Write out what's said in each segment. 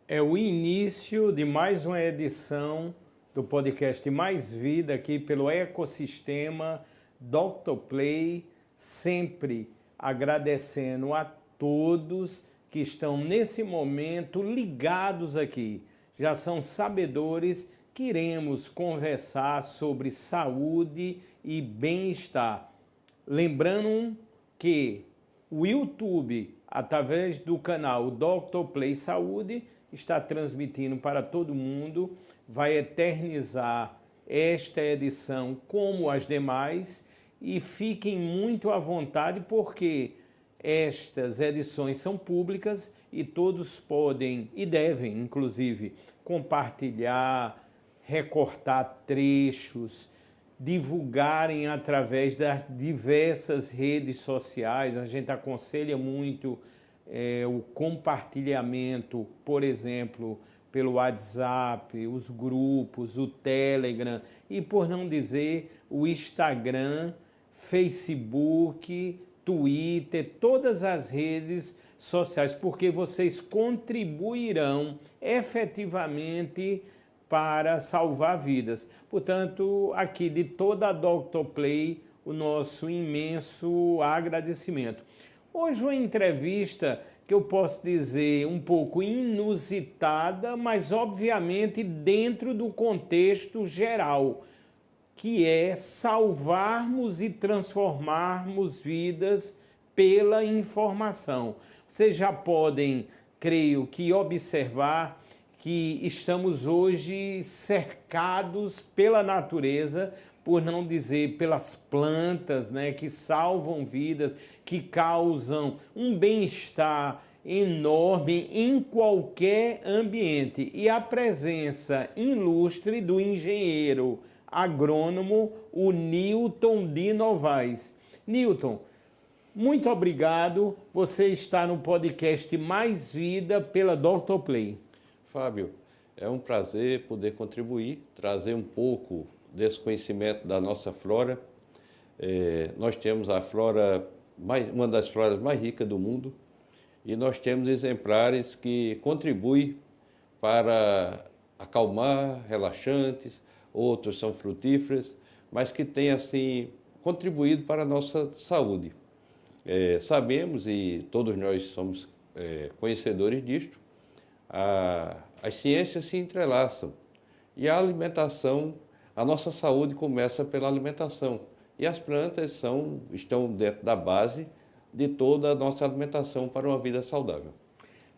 É o início de mais uma edição do podcast Mais Vida aqui pelo ecossistema Dr. Play, sempre agradecendo a todos que estão nesse momento ligados aqui. Já são sabedores que iremos conversar sobre saúde e bem-estar. Lembrando que o YouTube, através do canal Dr. Play Saúde, está transmitindo para todo mundo, vai eternizar esta edição como as demais e fiquem muito à vontade porque estas edições são públicas e todos podem e devem, inclusive, compartilhar, recortar trechos, divulgarem através das diversas redes sociais. A gente aconselha muito o compartilhamento, por exemplo, pelo WhatsApp, os grupos, o Telegram e, por não dizer, o Instagram, Facebook, Twitter, todas as redes sociais, porque vocês contribuirão efetivamente para salvar vidas. Portanto, aqui de toda a Dr. Play, o nosso imenso agradecimento. Hoje uma entrevista que eu posso dizer um pouco inusitada, mas obviamente dentro do contexto geral, que é salvarmos e transformarmos vidas pela informação. Vocês já podem, creio que, observar que estamos hoje cercados pela natureza, por não dizer pelas plantas, né, que salvam vidas, que causam um bem-estar enorme em qualquer ambiente. E a presença ilustre do engenheiro agrônomo, o Newton de Novaes. Newton, muito obrigado. Você está no podcast Mais Vida pela Dr. Play. Fábio, é um prazer poder contribuir, trazer um pouco desse conhecimento da nossa flora. Nós temos a flora, uma das floras mais ricas do mundo, e nós temos exemplares que contribuem para acalmar, relaxantes, outros são frutíferas, mas que têm, assim, contribuído para a nossa saúde. Sabemos, e todos nós somos conhecedores disto, as ciências se entrelaçam e a alimentação, a nossa saúde começa pela alimentação e as plantas estão dentro da base de toda a nossa alimentação para uma vida saudável.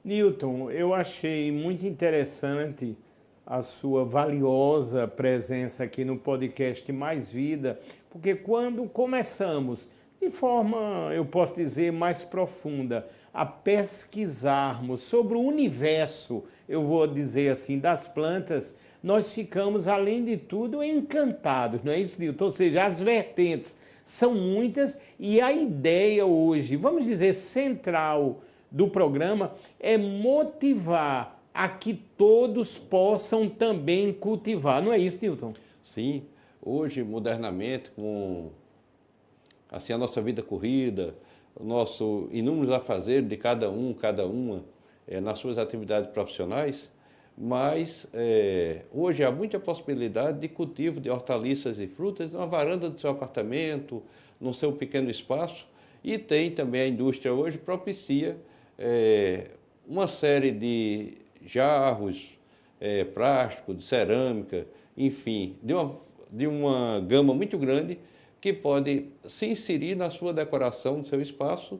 Newton, eu achei muito interessante a sua valiosa presença aqui no podcast Mais Vida, porque quando começamos de forma, eu posso dizer, mais profunda, a pesquisarmos sobre o universo, eu vou dizer assim, das plantas, nós ficamos, além de tudo, encantados, não é isso, Nilton? Ou seja, as vertentes são muitas e a ideia hoje, vamos dizer, central do programa é motivar a que todos possam também cultivar, não é isso, Nilton? Sim, hoje, modernamente, com assim, a nossa vida corrida, o nosso inúmeros afazeres de cada uma, nas suas atividades profissionais, mas hoje há muita possibilidade de cultivo de hortaliças e frutas na varanda do seu apartamento, no seu pequeno espaço, e tem também a indústria hoje propicia uma série de jarros plásticos, de cerâmica, enfim, de uma gama muito grande que pode se inserir na sua decoração do seu espaço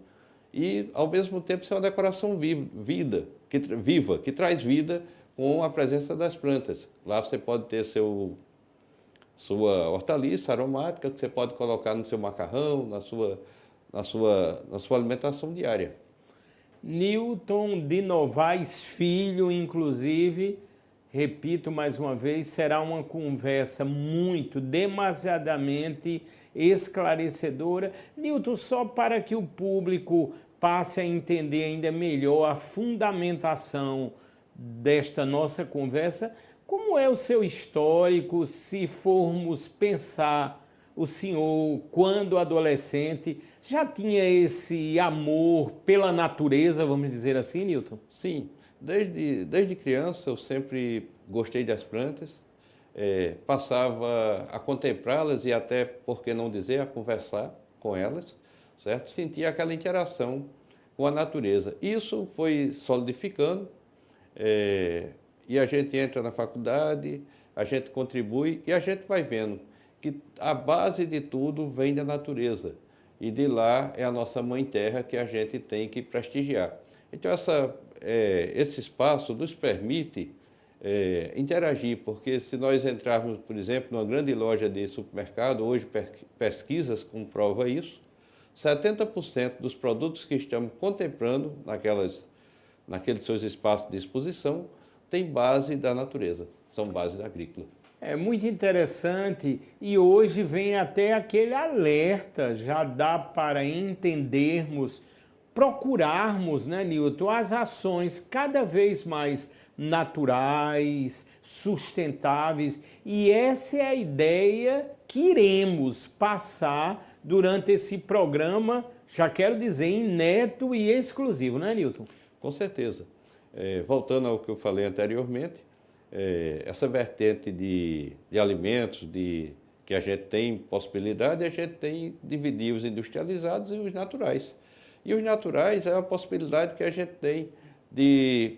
e, ao mesmo tempo, ser uma decoração viva, que traz vida com a presença das plantas. Lá você pode ter sua hortaliça aromática, que você pode colocar no seu macarrão, na sua alimentação diária. Newton de Novaes Filho, inclusive, repito mais uma vez, será uma conversa demasiadamente esclarecedora. Newton, só para que o público passe a entender ainda melhor a fundamentação desta nossa conversa, como é o seu histórico, se formos pensar, o senhor, quando adolescente, já tinha esse amor pela natureza, vamos dizer assim, Newton? Sim, Desde criança eu sempre gostei das plantas, passava a contemplá-las e até, por que não dizer, a conversar com elas, certo? Sentia aquela interação com a natureza. Isso foi solidificando, e a gente entra na faculdade, a gente contribui e a gente vai vendo que a base de tudo vem da natureza. E de lá é a nossa mãe terra que a gente tem que prestigiar. Então, esse espaço nos permite interagir, porque se nós entrarmos, por exemplo, numa grande loja de supermercado, hoje pesquisas comprovam isso, 70% dos produtos que estamos contemplando naqueles seus espaços de exposição tem base da natureza, são bases agrícolas. É muito interessante e hoje vem até aquele alerta, já dá para entendermos, procurarmos, né, Newton, as ações cada vez mais naturais, sustentáveis, e essa é a ideia que iremos passar durante esse programa, já quero dizer, inédito e exclusivo, não é, Newton? Com certeza. Voltando ao que eu falei anteriormente, essa vertente de alimentos que a gente tem possibilidade, a gente tem dividir os industrializados e os naturais. E os naturais é a possibilidade que a gente tem de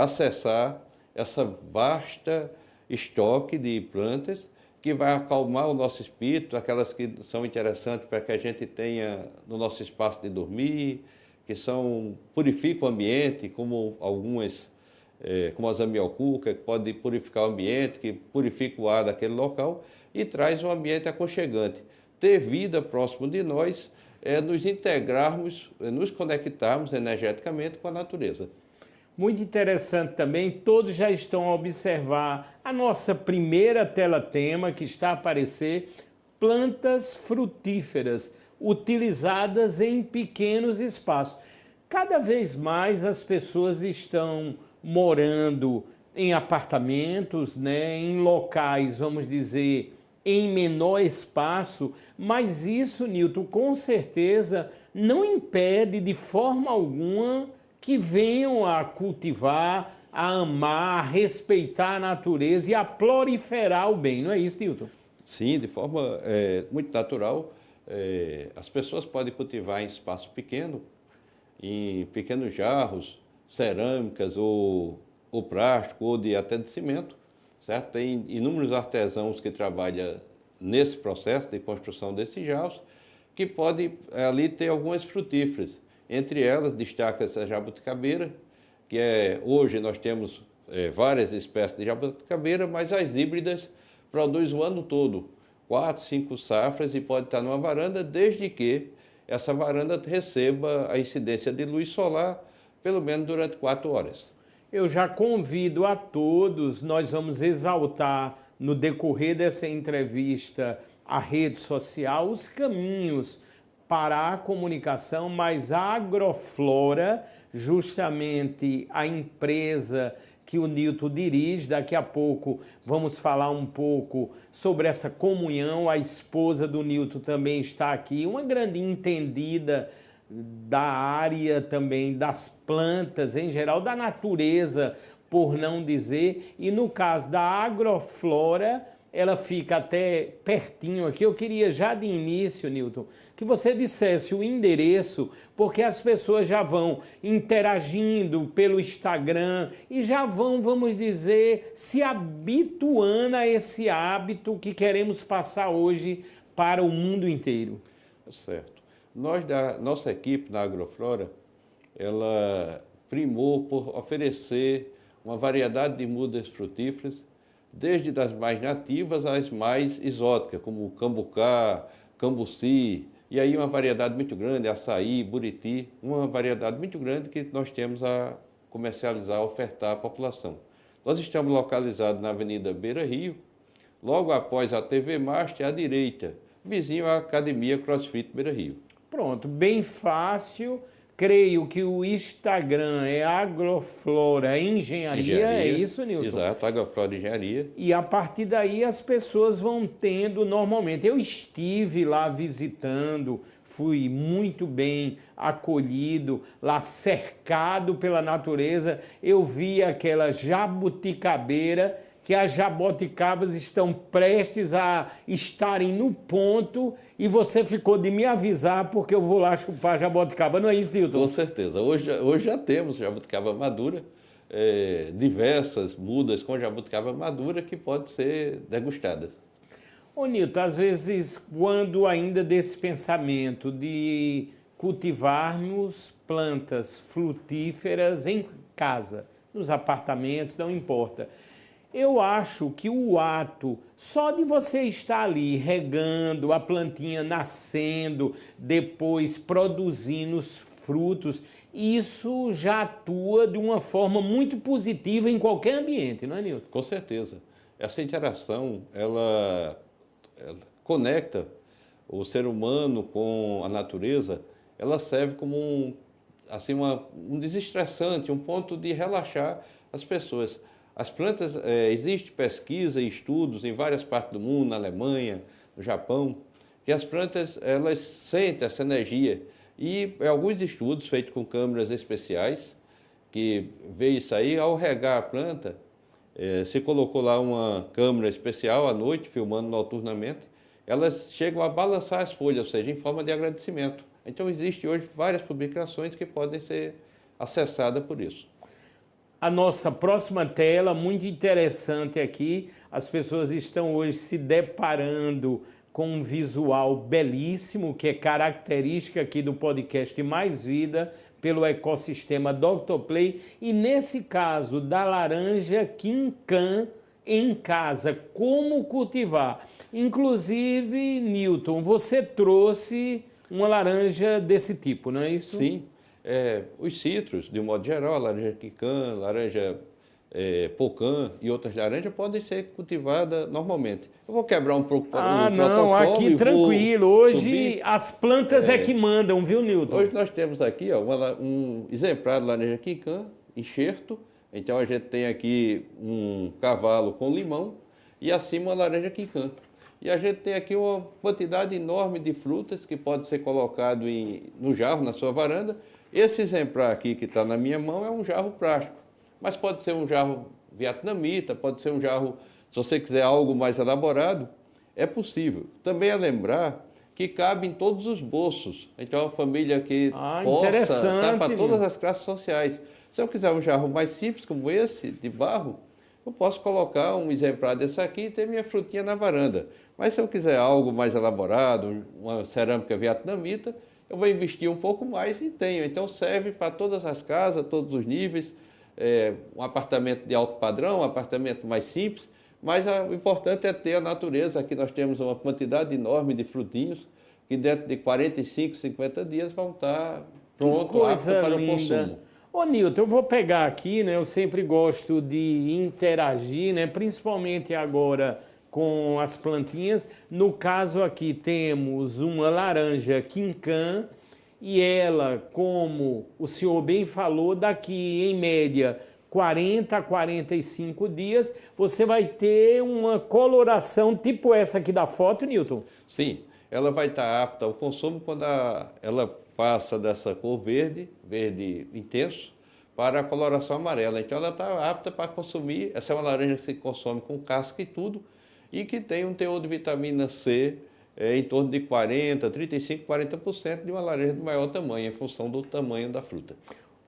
acessar essa vasta estoque de plantas que vai acalmar o nosso espírito, aquelas que são interessantes para que a gente tenha no nosso espaço de dormir, que purificam o ambiente, como algumas, como a zamioculca, que pode purificar o ambiente, que purifica o ar daquele local e traz um ambiente aconchegante. Ter vida próximo de nós é nos integrarmos, nos conectarmos energeticamente com a natureza. Muito interessante também, todos já estão a observar a nossa primeira tela-tema que está a aparecer, plantas frutíferas utilizadas em pequenos espaços. Cada vez mais as pessoas estão morando em apartamentos, né, em locais, vamos dizer, em menor espaço, mas isso, Newton, com certeza não impede de forma alguma que venham a cultivar, a amar, a respeitar a natureza e a proliferar o bem, não é isso, Newton? Sim, de forma muito natural. As pessoas podem cultivar em espaço pequeno, em pequenos jarros, cerâmicas ou plástico, ou até de cimento, certo? Tem inúmeros artesãos que trabalham nesse processo de construção desses jarros, que podem ali ter algumas frutíferas. Entre elas, destaca-se a jabuticabeira, que hoje nós temos várias espécies de jabuticabeira, mas as híbridas produzem o ano todo, 4, 5 safras, e pode estar numa varanda, desde que essa varanda receba a incidência de luz solar, pelo menos durante 4 horas. Eu já convido a todos, nós vamos exaltar no decorrer dessa entrevista a rede social, os caminhos para a comunicação, mas a Agroflora, justamente a empresa que o Newton dirige, daqui a pouco vamos falar um pouco sobre essa comunhão, a esposa do Newton também está aqui, uma grande entendida da área também, das plantas em geral, da natureza, por não dizer, e no caso da Agroflora, ela fica até pertinho aqui. Eu queria já de início, Newton, que você dissesse o endereço, porque as pessoas já vão interagindo pelo Instagram e já vão, vamos dizer, se habituando a esse hábito que queremos passar hoje para o mundo inteiro. Certo. Nossa equipe na Agroflora, ela primou por oferecer uma variedade de mudas frutíferas, desde das mais nativas às mais exóticas, como cambucá, cambuci, e aí uma variedade muito grande, açaí, buriti, uma variedade muito grande que nós temos a comercializar, a ofertar à população. Nós estamos localizados na Avenida Beira Rio, logo após a TV Master, à direita, vizinho à Academia CrossFit Beira Rio. Pronto, bem fácil. creio que o Instagram é Agroflora Engenharia, é isso, Nilton? Exato, Agroflora Engenharia. E a partir daí as pessoas vão tendo normalmente. Eu estive lá visitando, fui muito bem acolhido, lá cercado pela natureza. Eu vi aquela jabuticabeira, que as jaboticabas estão prestes a estarem no ponto e você ficou de me avisar porque eu vou lá chupar jaboticaba. Não é isso, Nilton? Com certeza. Hoje já temos jabuticaba madura, diversas mudas com jabuticaba madura que podem ser degustadas. Ô Nilton, às vezes, quando ainda desse pensamento de cultivarmos plantas frutíferas em casa, nos apartamentos, não importa. Eu acho que o ato só de você estar ali regando, a plantinha nascendo, depois produzindo os frutos, isso já atua de uma forma muito positiva em qualquer ambiente, não é, Nilton? Com certeza. Essa interação, ela conecta o ser humano com a natureza, ela serve como um desestressante, um ponto de relaxar as pessoas. As plantas, existe pesquisa e estudos em várias partes do mundo, na Alemanha, no Japão, que as plantas, elas sentem essa energia. E alguns estudos feitos com câmeras especiais, que vê isso aí, ao regar a planta, se colocou lá uma câmera especial à noite, filmando noturnamente, elas chegam a balançar as folhas, ou seja, em forma de agradecimento. Então, existe hoje várias publicações que podem ser acessadas por isso. A nossa próxima tela, muito interessante aqui, as pessoas estão hoje se deparando com um visual belíssimo, que é característica aqui do podcast Mais Vida, pelo ecossistema Dr. Play, e nesse caso da laranja Quincan em casa, como cultivar. Inclusive, Nilton, você trouxe uma laranja desse tipo, não é isso? Sim. Os citros, de um modo geral, a laranja quicã, laranja pocã e outras laranjas podem ser cultivadas normalmente. Eu vou quebrar um pouco para o não, aqui tranquilo. Hoje subir. As plantas é que mandam, viu, Nilton? Hoje nós temos aqui um exemplar de laranja quicã, enxerto. Então a gente tem aqui um cavalo com limão e acima uma laranja quicã. E a gente tem aqui uma quantidade enorme de frutas que pode ser colocado no jarro, na sua varanda. Esse exemplar aqui que está na minha mão é um jarro plástico, mas pode ser um jarro vietnamita, pode ser um jarro, se você quiser algo mais elaborado, é possível. Também é lembrar que cabe em todos os bolsos, então é uma família que possa estar para todas as classes sociais. Se eu quiser um jarro mais simples como esse, de barro, eu posso colocar um exemplar desse aqui e ter minha frutinha na varanda. Mas se eu quiser algo mais elaborado, uma cerâmica vietnamita, eu vou investir um pouco mais e tenho. Então serve para todas as casas, todos os níveis, um apartamento de alto padrão, um apartamento mais simples, mas o importante é ter a natureza. Aqui nós temos uma quantidade enorme de frutinhos que dentro de 45, 50 dias vão estar prontos, aptos para o consumo. Ô Nilton, eu vou pegar aqui, né? Eu sempre gosto de interagir, né? Principalmente agora com as plantinhas. No caso aqui temos uma laranja quincan e ela, como o senhor bem falou, daqui em média 40 a 45 dias, você vai ter uma coloração tipo essa aqui da foto, Nilton? Sim, ela vai estar apta ao consumo quando ela passa dessa cor verde intenso, para a coloração amarela. Então ela está apta para consumir. Essa é uma laranja que se consome com casca e tudo, e que tem um teor de vitamina C em torno de 40%, 35%, 40% de uma laranja de maior tamanho, em função do tamanho da fruta.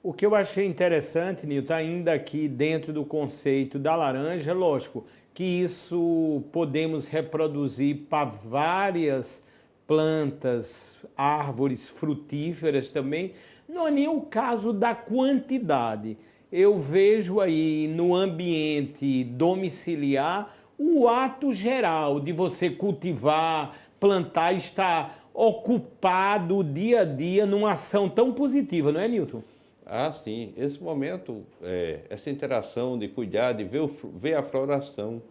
O que eu achei interessante, Nilton, ainda aqui dentro do conceito da laranja, lógico, que isso podemos reproduzir para várias plantas, árvores frutíferas também. Não é nem o caso da quantidade. Eu vejo aí no ambiente domiciliar o ato geral de você cultivar, plantar, estar ocupado dia a dia numa ação tão positiva, não é, Nilton? Ah, sim. Esse momento, essa interação de cuidar, de ver a floração,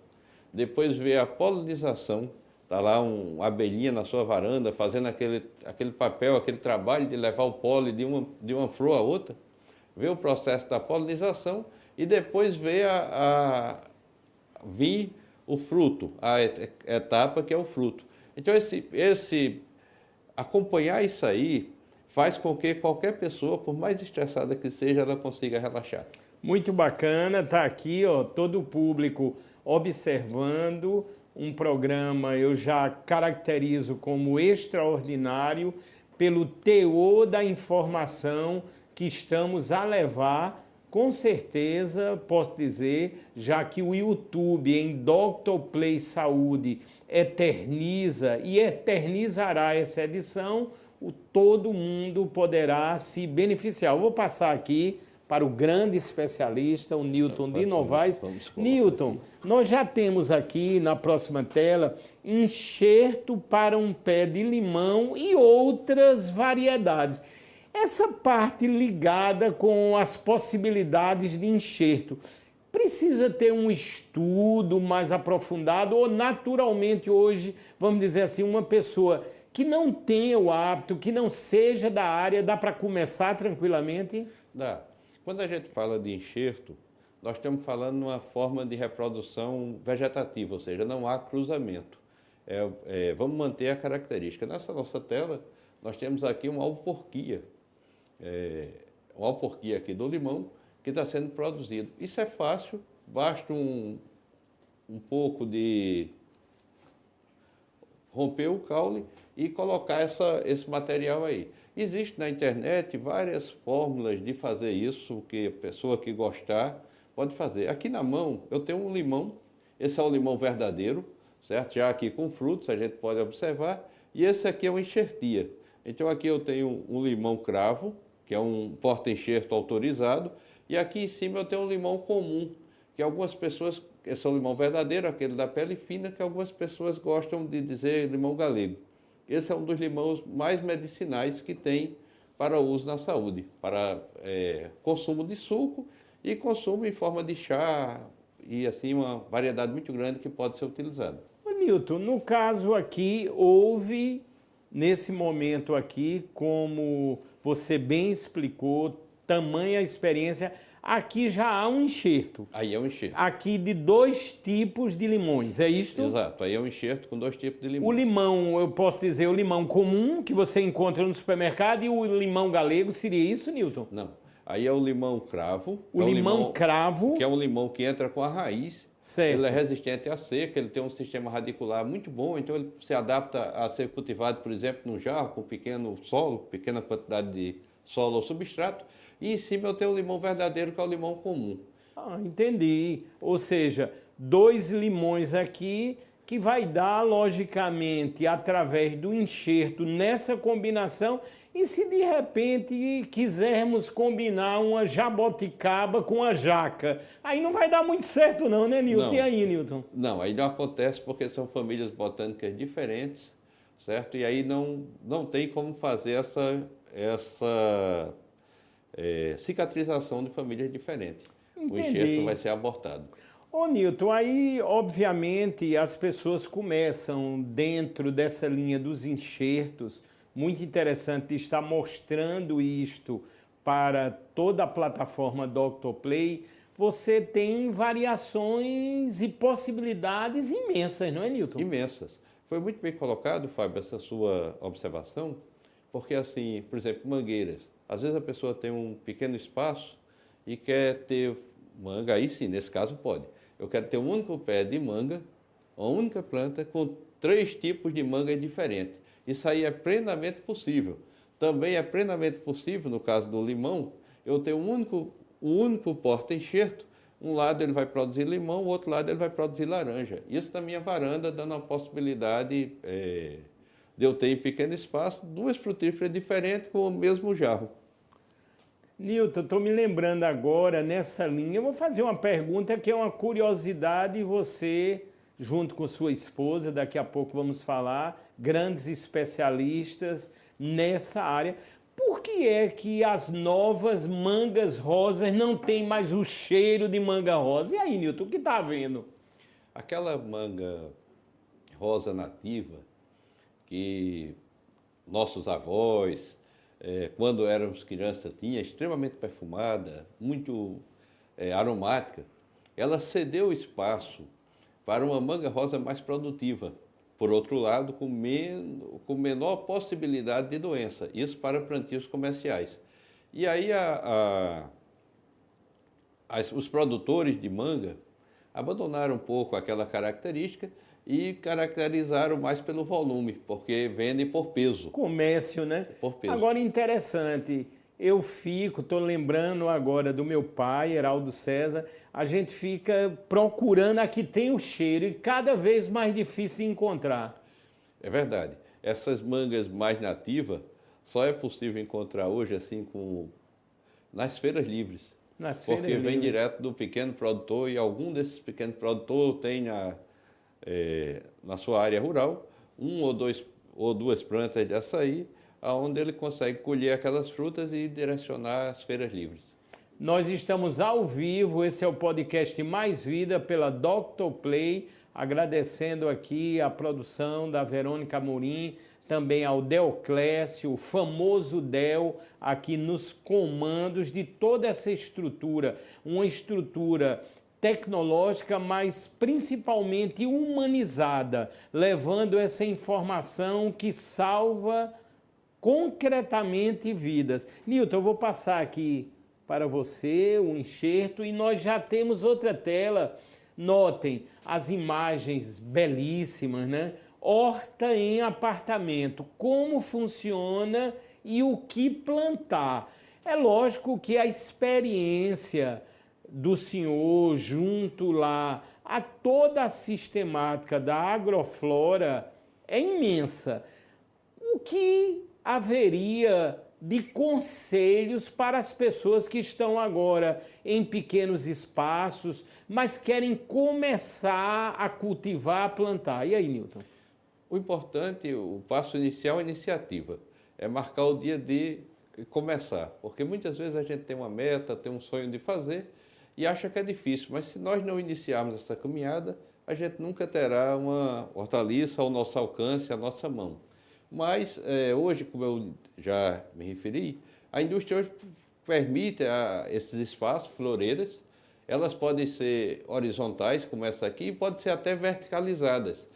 depois ver a polinização Está lá uma abelhinha na sua varanda fazendo aquele papel, aquele trabalho de levar o pólen de uma flor a outra, ver o processo da polinização e depois ver vir o fruto, a etapa que é o fruto. Então, acompanhar isso aí faz com que qualquer pessoa, por mais estressada que seja, ela consiga relaxar. Muito bacana, tá aqui, ó, todo o público observando um programa, eu já caracterizo como extraordinário pelo teor da informação que estamos a levar, com certeza, posso dizer, já que o YouTube em Dr. Play Saúde eterniza e eternizará essa edição, todo mundo poderá se beneficiar. Eu vou passar aqui para o grande especialista, o Newton de Novaes. Newton, nós já temos aqui na próxima tela enxerto para um pé de limão e outras variedades. Essa parte ligada com as possibilidades de enxerto, precisa ter um estudo mais aprofundado ou naturalmente hoje, vamos dizer assim, uma pessoa que não tenha o hábito, que não seja da área, dá para começar tranquilamente? Dá. Quando a gente fala de enxerto, nós estamos falando de uma forma de reprodução vegetativa, ou seja, não há cruzamento. Vamos manter a característica. Nessa nossa tela, nós temos aqui uma alporquia aqui do limão que está sendo produzido. Isso é fácil, basta um pouco de romper o caule e colocar esse material aí. Existe na internet várias fórmulas de fazer isso, que a pessoa que gostar pode fazer. Aqui na mão eu tenho um limão, esse é o limão verdadeiro, certo? Já aqui com frutos, a gente pode observar, e esse aqui é um enxertia. Então aqui eu tenho um limão cravo, que é um porta-enxerto autorizado, e aqui em cima eu tenho um limão comum, que algumas pessoas, esse é o limão verdadeiro, aquele da pele fina, que algumas pessoas gostam de dizer limão galego. Esse é um dos limões mais medicinais que tem para uso na saúde, para consumo de suco e consumo em forma de chá e assim uma variedade muito grande que pode ser utilizada. Newton, no caso aqui, houve, nesse momento aqui, como você bem explicou, tamanha experiência, aqui já há um enxerto. Aí é um enxerto. Aqui de 2 tipos de limões, é isto? Exato, aí é um enxerto com 2 tipos de limões. O limão, eu posso dizer, o limão comum, que você encontra no supermercado, e o limão galego, seria isso, Newton? Não, aí é o limão cravo. O limão cravo. Que é um limão que entra com a raiz. Certo. Ele é resistente à seca, ele tem um sistema radicular muito bom, então ele se adapta a ser cultivado, por exemplo, num jarro, com pequeno solo, pequena quantidade de solo ou substrato. E em cima eu tenho o limão verdadeiro, que é o limão comum. Ah, entendi. Ou seja, 2 limões aqui que vai dar, logicamente, através do enxerto nessa combinação. E se de repente quisermos combinar uma jaboticaba com a jaca, aí não vai dar muito certo não, né, Newton? Não. E aí, Newton? Não, aí não acontece porque são famílias botânicas diferentes, certo? E aí não tem como fazer essa cicatrização de famílias diferentes. Entendi. O enxerto vai ser abortado. Ô Newton, aí obviamente as pessoas começam dentro dessa linha dos enxertos, muito interessante estar mostrando isto para toda a plataforma Dr. Play. Você tem variações e possibilidades imensas, não é, Newton? Imensas. Foi muito bem colocado, Fábio, essa sua observação, porque assim, por exemplo, mangueiras. Às vezes a pessoa tem um pequeno espaço e quer ter manga, aí sim, nesse caso pode. Eu quero ter um único pé de manga, uma única planta com 3 tipos de manga diferentes. Isso aí é plenamente possível. Também é plenamente possível, no caso do limão, eu ter um único porta-enxerto. Um lado ele vai produzir limão, o outro lado ele vai produzir laranja. Isso na minha varanda, dando a possibilidade de eu ter em pequeno espaço 2 frutíferas diferentes com o mesmo jarro. Newton, estou me lembrando agora, nessa linha, eu vou fazer uma pergunta que é uma curiosidade, e você, junto com sua esposa, daqui a pouco vamos falar, grandes especialistas nessa área. Por que é que as novas mangas rosas não têm mais o cheiro de manga rosa? E aí, Newton, o que está havendo? Aquela manga rosa nativa, que nossos avós, quando éramos crianças, tinha extremamente perfumada, muito aromática, ela cedeu espaço para uma manga rosa mais produtiva. Por outro lado, com menor possibilidade de doença, isso para plantios comerciais. E aí os produtores de manga abandonaram um pouco aquela característica e caracterizaram mais pelo volume, porque vendem por peso. Comércio, né? Por peso. Agora, interessante, estou lembrando agora do meu pai, Heraldo César, a gente fica procurando a que tem o cheiro e cada vez mais difícil de encontrar. É verdade. Essas mangas mais nativas só é possível encontrar hoje assim nas feiras livres. Porque vem direto do pequeno produtor e algum desses pequenos produtores tem na sua área rural ou duas plantas de açaí, onde ele consegue colher aquelas frutas e direcionar às feiras livres. Nós estamos ao vivo, esse é o podcast Mais Vida pela Dr. Play, agradecendo aqui a produção da Verônica Amorim, também ao Del Clécio, o famoso Del, aqui nos comandos de toda essa estrutura, uma estrutura tecnológica, mas principalmente humanizada, levando essa informação que salva concretamente vidas. Nilton, eu vou passar aqui para você o enxerto e nós já temos outra tela. Notem as imagens belíssimas, né? Horta em apartamento, como funciona e o que plantar. É lógico que a experiência do senhor junto lá a toda a sistemática da agroflora é imensa. O que haveria de conselhos para as pessoas que estão agora em pequenos espaços, mas querem começar a cultivar, a plantar? E aí, Nilton? O importante, o passo inicial é a iniciativa, é marcar o dia de começar, porque muitas vezes a gente tem uma meta, tem um sonho de fazer e acha que é difícil, mas se nós não iniciarmos essa caminhada, a gente nunca terá uma hortaliça ao nosso alcance, à nossa mão. Mas hoje, como eu já me referi, a indústria hoje permite esses espaços, floreiras, elas podem ser horizontais, como essa aqui, e podem ser até verticalizadas.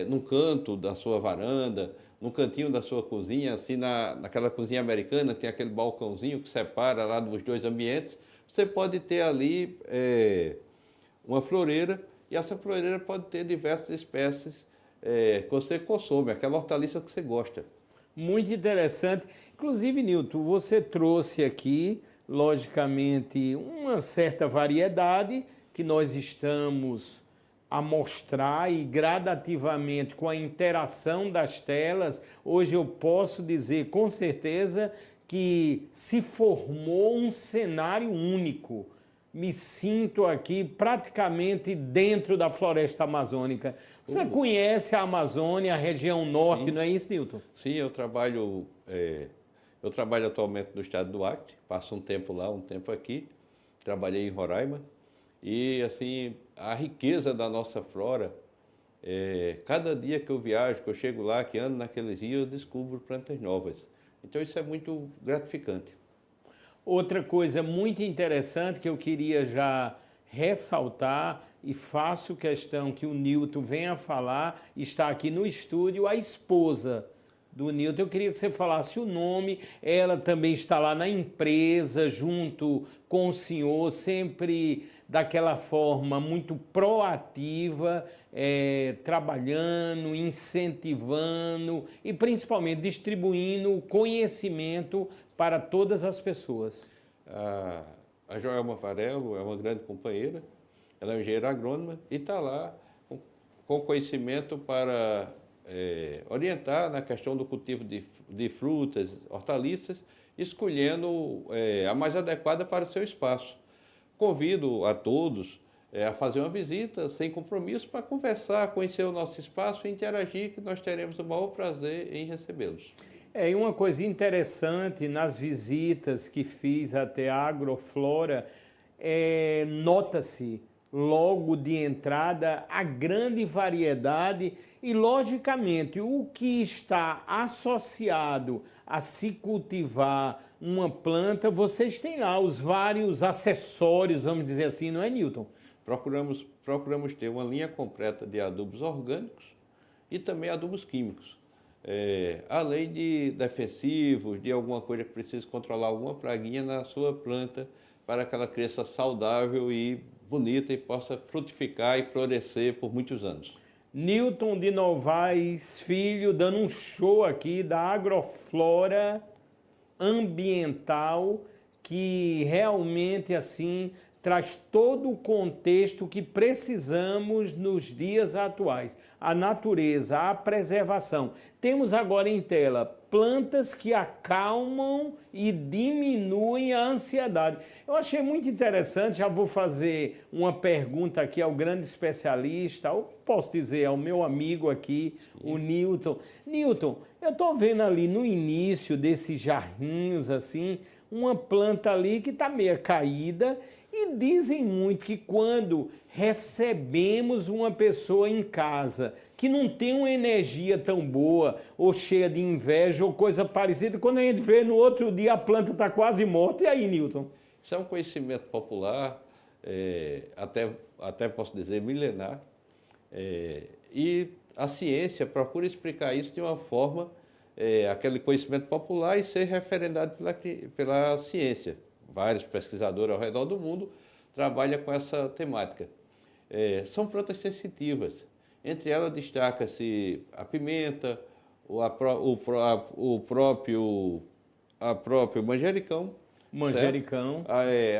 No canto da sua varanda, no cantinho da sua cozinha, assim naquela cozinha americana, tem aquele balcãozinho que separa lá dos dois ambientes, você pode ter ali uma floreira, e essa floreira pode ter diversas espécies que você consome, aquela hortaliça que você gosta. Muito interessante. Inclusive, Nilton, você trouxe aqui, logicamente, uma certa variedade que nós estamos a mostrar e gradativamente com a interação das telas, hoje eu posso dizer com certeza que se formou um cenário único. Me sinto aqui praticamente dentro da floresta amazônica. Você conhece a Amazônia, a região norte, sim, não é isso, Nilton? Sim, eu trabalho atualmente no estado do Acre, passo um tempo lá, um tempo aqui, trabalhei em Roraima, e assim, a riqueza da nossa flora, cada dia que eu viajo, que eu chego lá, que ando naqueles dias, eu descubro plantas novas. Então isso é muito gratificante. Outra coisa muito interessante que eu queria já ressaltar, e faço questão que o Nilton venha falar, está aqui no estúdio a esposa do Nilton. Eu queria que você falasse o nome, ela também está lá na empresa, junto com o senhor, sempre daquela forma muito proativa, trabalhando, incentivando e principalmente distribuindo conhecimento para todas as pessoas. A Joelma Varelo é uma grande companheira, ela é engenheira agrônoma e está lá com conhecimento para orientar na questão do cultivo de frutas, hortaliças, escolhendo a mais adequada para o seu espaço. Convido a todos a fazer uma visita sem compromisso para conversar, conhecer o nosso espaço e interagir, que nós teremos o maior prazer em recebê-los. E uma coisa interessante nas visitas que fiz até a Agroflora, nota-se logo de entrada a grande variedade e, logicamente, o que está associado a se cultivar uma planta, vocês têm lá os vários acessórios, vamos dizer assim, não é, Newton? Procuramos ter uma linha completa de adubos orgânicos e também adubos químicos. Além de defensivos, de alguma coisa que precise controlar alguma praguinha na sua planta para que ela cresça saudável e bonita e possa frutificar e florescer por muitos anos. Newton de Novaes Filho dando um show aqui da agroflora ambiental que realmente assim traz todo o contexto que precisamos nos dias atuais. A natureza, a preservação. Temos agora em tela plantas que acalmam e diminuem a ansiedade. Eu achei muito interessante, já vou fazer uma pergunta aqui ao grande especialista, ou posso dizer ao meu amigo aqui, sim, o Newton. Newton, eu estou vendo ali no início desses jarrinhos assim, uma planta ali que está meio caída. E dizem muito que quando recebemos uma pessoa em casa que não tem uma energia tão boa, ou cheia de inveja, ou coisa parecida, quando a gente vê no outro dia a planta está quase morta. E aí, Newton? Isso é um conhecimento popular, até posso dizer milenar, e a ciência procura explicar isso de uma forma, aquele conhecimento popular, e ser referendado pela ciência. Vários pesquisadores ao redor do mundo trabalham com essa temática. São plantas sensitivas. Entre elas destaca-se a pimenta, o próprio manjericão. Manjericão.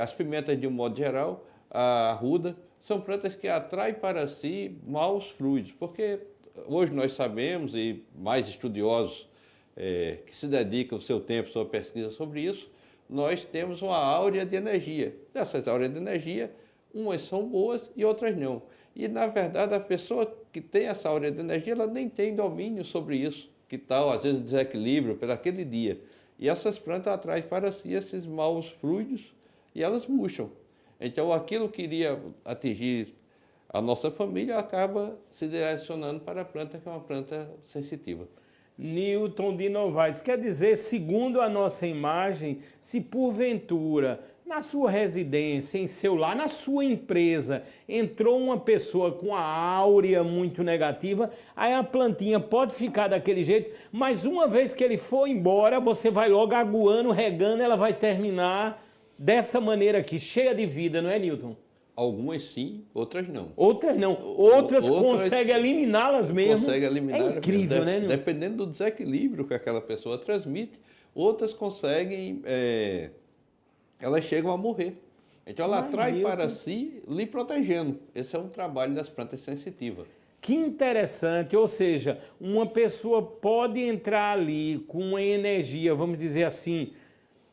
As pimentas, de um modo geral, a arruda, são plantas que atraem para si maus fluidos, porque hoje nós sabemos, e mais estudiosos que se dedicam o seu tempo, sua pesquisa sobre isso, nós temos uma áurea de energia. Dessas áureas de energia, umas são boas e outras não. E, na verdade, a pessoa que tem essa áurea de energia, ela nem tem domínio sobre isso, que tal, às vezes, desequilíbrio pelaquele dia. E essas plantas atraem para si esses maus fluidos e elas murcham. Então, aquilo que iria atingir a nossa família acaba se direcionando para a planta, que é uma planta sensitiva. Newton de Novaes, quer dizer, segundo a nossa imagem, se porventura na sua residência, em seu lar, na sua empresa, entrou uma pessoa com a áurea muito negativa, aí a plantinha pode ficar daquele jeito, mas uma vez que ele for embora, você vai logo aguando, regando, ela vai terminar dessa maneira aqui, cheia de vida, não é, Newton? Algumas sim, outras não. Outras não. Outras conseguem eliminá-las mesmo. Consegue eliminar. É incrível, né? Dependendo do desequilíbrio que aquela pessoa transmite, outras conseguem, elas chegam a morrer. Então ela atrai para si, lhe protegendo. Esse é um trabalho das plantas sensitivas. Que interessante, ou seja, uma pessoa pode entrar ali com uma energia, vamos dizer assim,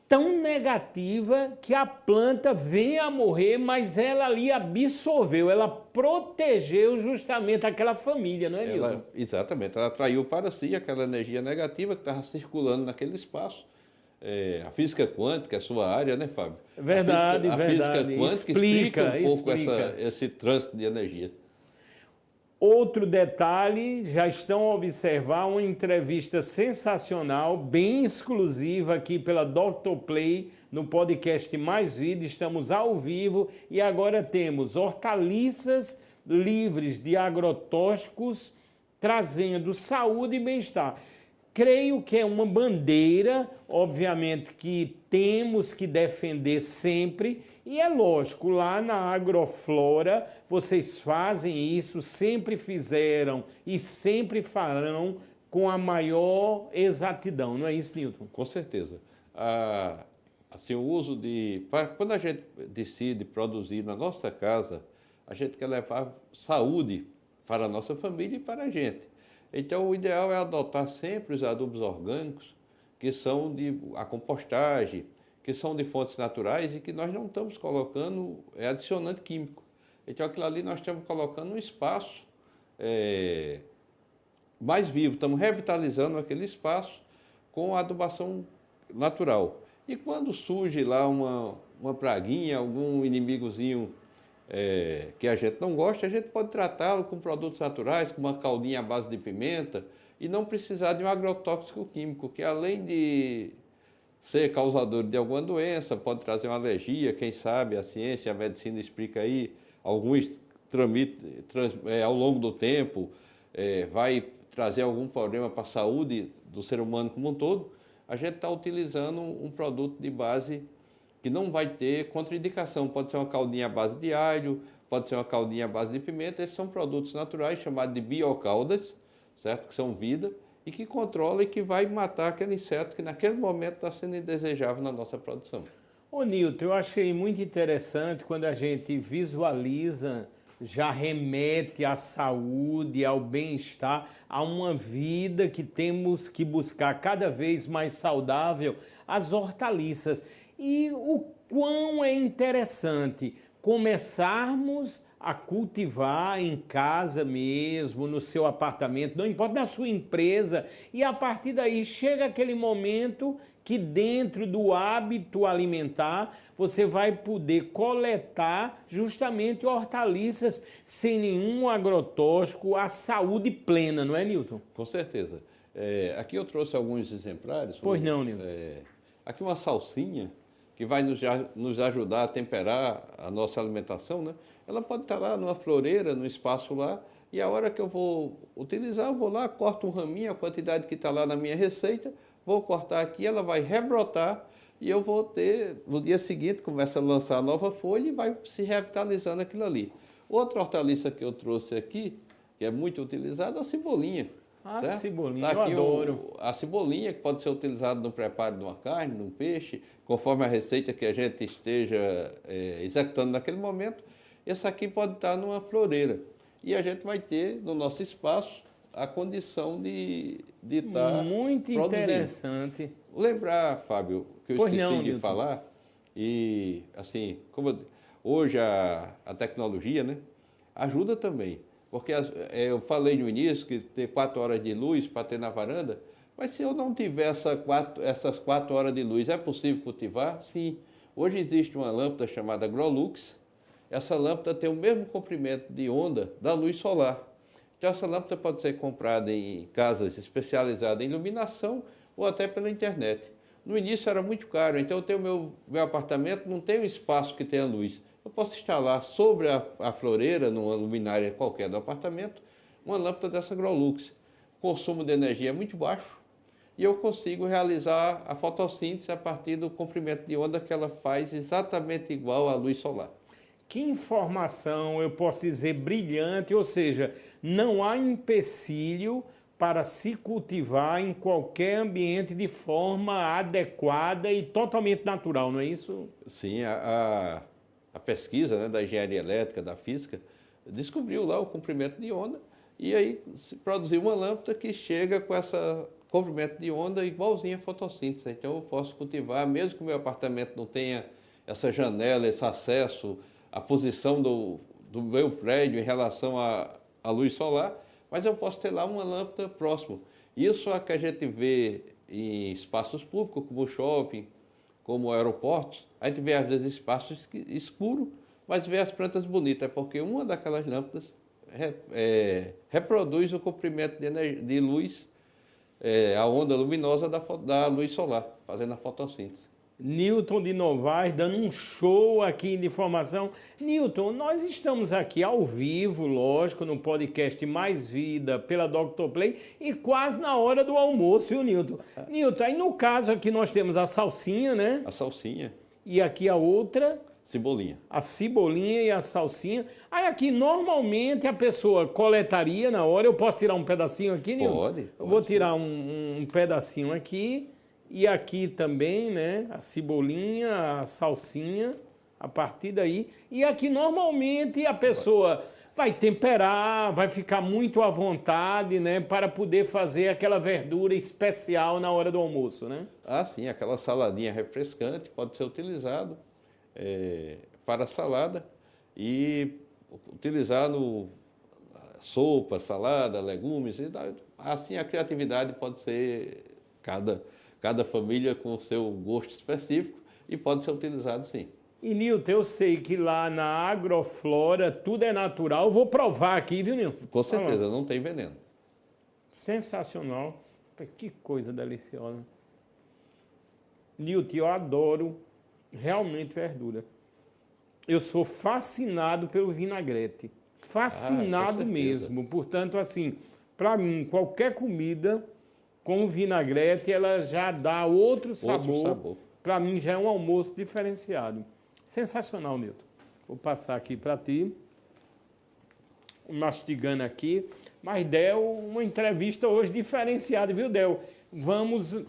tão negativa que a planta vem a morrer, mas ela ali absorveu, ela protegeu justamente aquela família, não é, Newton? Exatamente, ela atraiu para si aquela energia negativa que estava circulando naquele espaço. A física quântica é a sua área, né, Fábio? Verdade, a física quântica explica um pouco esse trânsito de energia. Outro detalhe, já estão a observar uma entrevista sensacional, bem exclusiva aqui pela Dr. Play, no podcast Mais Vida. Estamos ao vivo e agora temos hortaliças livres de agrotóxicos, trazendo saúde e bem-estar. Creio que é uma bandeira, obviamente, que temos que defender sempre. E é lógico, lá na agroflora, vocês fazem isso, sempre fizeram e sempre farão com a maior exatidão. Não é isso, Newton? Com certeza. Assim, o uso quando a gente decide produzir na nossa casa, a gente quer levar saúde para a nossa família e para a gente. Então, o ideal é adotar sempre os adubos orgânicos, que são a compostagem, que são de fontes naturais e que nós não estamos colocando adicionante químico. Então, aquilo ali nós estamos colocando um espaço mais vivo, estamos revitalizando aquele espaço com a adubação natural. E quando surge lá uma praguinha, algum inimigozinho que a gente não gosta, a gente pode tratá-lo com produtos naturais, com uma caldinha à base de pimenta, e não precisar de um agrotóxico químico, que além de ser causador de alguma doença, pode trazer uma alergia, quem sabe, a ciência, a medicina explica aí, alguns ao longo do tempo, vai trazer algum problema para a saúde do ser humano como um todo. A gente está utilizando um produto de base que não vai ter contraindicação. Pode ser uma caldinha à base de alho, pode ser uma caldinha à base de pimenta. Esses são produtos naturais chamados de biocaldas, certo? Que são vida e que controla e que vai matar aquele inseto que naquele momento está sendo indesejável na nossa produção. Ô Nilton, eu achei muito interessante quando a gente visualiza, já remete à saúde, ao bem-estar, a uma vida que temos que buscar cada vez mais saudável, as hortaliças. E o quão é interessante começarmos a cultivar em casa mesmo, no seu apartamento, não importa, na sua empresa, e a partir daí chega aquele momento que dentro do hábito alimentar você vai poder coletar justamente hortaliças sem nenhum agrotóxico, a saúde plena, não é, Nilton? Com certeza. Aqui eu trouxe alguns exemplares. Pois não, Nilton. Aqui uma salsinha que vai nos ajudar a temperar a nossa alimentação, né? Ela pode estar lá numa floreira, no espaço lá, e a hora que eu vou utilizar, eu vou lá, corto um raminho, a quantidade que está lá na minha receita, vou cortar aqui, ela vai rebrotar e eu vou ter, no dia seguinte, começa a lançar a nova folha e vai se revitalizando aquilo ali. Outra hortaliça que eu trouxe aqui, que é muito utilizada, é a cebolinha. A certo? cebolinha, Tá eu aqui adoro. a cebolinha, que pode ser utilizada no preparo de uma carne, de um peixe, conforme a receita que a gente esteja executando naquele momento. Esse aqui pode estar numa floreira. E a gente vai ter, no nosso espaço, a condição de estar Muito produzindo. Interessante. Lembrar, Fábio, que eu Pois esqueci não, de Nilton. falar, e assim, hoje a tecnologia, né, ajuda também. Porque eu falei no início que ter 4 horas de luz para ter na varanda, mas se eu não tiver essas 4 horas de luz, é possível cultivar? Sim. Hoje existe uma lâmpada chamada Grolux. Essa lâmpada tem o mesmo comprimento de onda da luz solar. Então essa lâmpada pode ser comprada em casas especializadas em iluminação ou até pela internet. No início era muito caro, então eu tenho meu apartamento, não tem um espaço que tenha luz. Eu posso instalar sobre a floreira, numa luminária qualquer do apartamento, uma lâmpada dessa Grolux. O consumo de energia é muito baixo e eu consigo realizar a fotossíntese a partir do comprimento de onda que ela faz exatamente igual à luz solar. Que informação, eu posso dizer, brilhante, ou seja, não há empecilho para se cultivar em qualquer ambiente de forma adequada e totalmente natural, não é isso? Sim, a pesquisa, né, da engenharia elétrica, da física, descobriu lá o comprimento de onda e aí se produziu uma lâmpada que chega com esse comprimento de onda igualzinho à fotossíntese. Então eu posso cultivar, mesmo que o meu apartamento não tenha essa janela, esse acesso, a posição do meu prédio em relação à luz solar, mas eu posso ter lá uma lâmpada próxima. Isso é que a gente vê em espaços públicos, como o shopping, como aeroportos. A gente vê às vezes espaços escuros, mas vê as plantas bonitas, porque uma daquelas lâmpadas reproduz o comprimento de luz, a onda luminosa da luz solar, fazendo a fotossíntese. Nilton de Novaes dando um show aqui de informação. Nilton, nós estamos aqui ao vivo, lógico, no podcast Mais Vida pela Dr. Play e quase na hora do almoço, viu, Nilton? Nilton, aí no caso aqui nós temos a salsinha, né? A salsinha. E aqui a outra... Cebolinha. A cebolinha e a salsinha. Aí aqui normalmente a pessoa coletaria na hora. Eu posso tirar um pedacinho aqui, Nilton? Pode. Eu vou tirar um pedacinho aqui. E aqui também, né, a cebolinha, a salsinha, a partir daí. E aqui normalmente a pessoa vai temperar, vai ficar muito à vontade, né, para poder fazer aquela verdura especial na hora do almoço, né? Ah, sim, aquela saladinha refrescante pode ser utilizado para salada e utilizar no sopa, salada, legumes. Assim a criatividade pode ser cada família com o seu gosto específico e pode ser utilizado sim. E, Nilton, eu sei que lá na Agroflora tudo é natural. Eu vou provar aqui, viu, Nilton? Com certeza, não tem veneno. Sensacional. Que coisa deliciosa. Nilton, eu adoro realmente verdura. Eu sou fascinado pelo vinagrete. Fascinado mesmo. Portanto, assim, para mim, qualquer comida com vinagrete, ela já dá outro sabor. Para mim, já é um almoço diferenciado. Sensacional, Nilton. Vou passar aqui para ti. Mastigando aqui. Mas, Del, uma entrevista hoje diferenciada, viu, Del? Vamos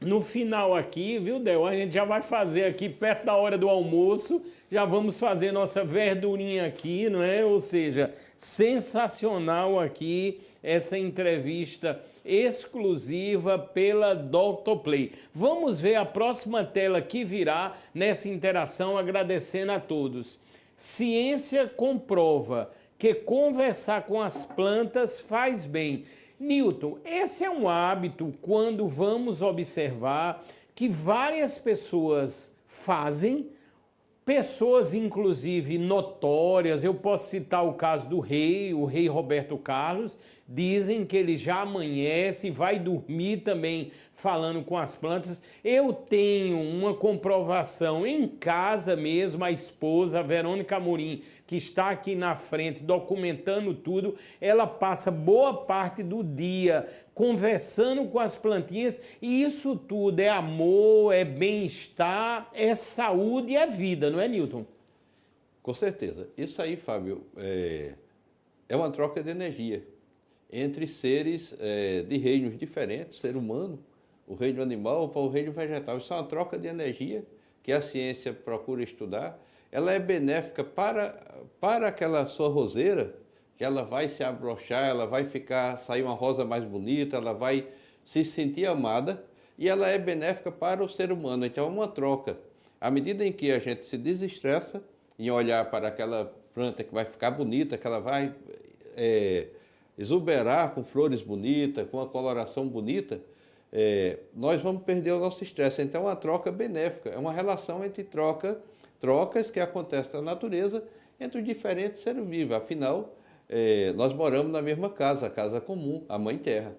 no final aqui, viu, Del? A gente já vai fazer aqui, perto da hora do almoço, já vamos fazer nossa verdurinha aqui, não é? Ou seja, sensacional aqui essa entrevista exclusiva pela Dr. Play. Vamos ver a próxima tela que virá nessa interação, agradecendo a todos. Ciência comprova que conversar com as plantas faz bem. Nilton, esse é um hábito quando vamos observar que várias pessoas fazem, pessoas inclusive notórias, eu posso citar o caso do rei, o rei Roberto Carlos, dizem que ele já amanhece, vai dormir também falando com as plantas. Eu tenho uma comprovação em casa mesmo, a esposa, a Verônica Amorim, que está aqui na frente documentando tudo, ela passa boa parte do dia conversando com as plantinhas, e isso tudo é amor, é bem-estar, é saúde e é vida, não é, Nilton? Com certeza. Isso aí, Fábio, é uma troca de energia entre seres de reinos diferentes, ser humano, o reino animal para o reino vegetal. Isso é uma troca de energia que a ciência procura estudar. Ela é benéfica para aquela sua roseira, que ela vai se abrochar, ela vai sair uma rosa mais bonita, ela vai se sentir amada, e ela é benéfica para o ser humano. Então é uma troca. À medida em que a gente se desestressa em olhar para aquela planta que vai ficar bonita, que ela vai exuberar com flores bonitas, com a coloração bonita, nós vamos perder o nosso estresse. Então é uma troca benéfica, é uma relação entre trocas que acontecem na natureza entre os diferentes seres vivos. Afinal, nós moramos na mesma casa, a casa comum, a Mãe Terra.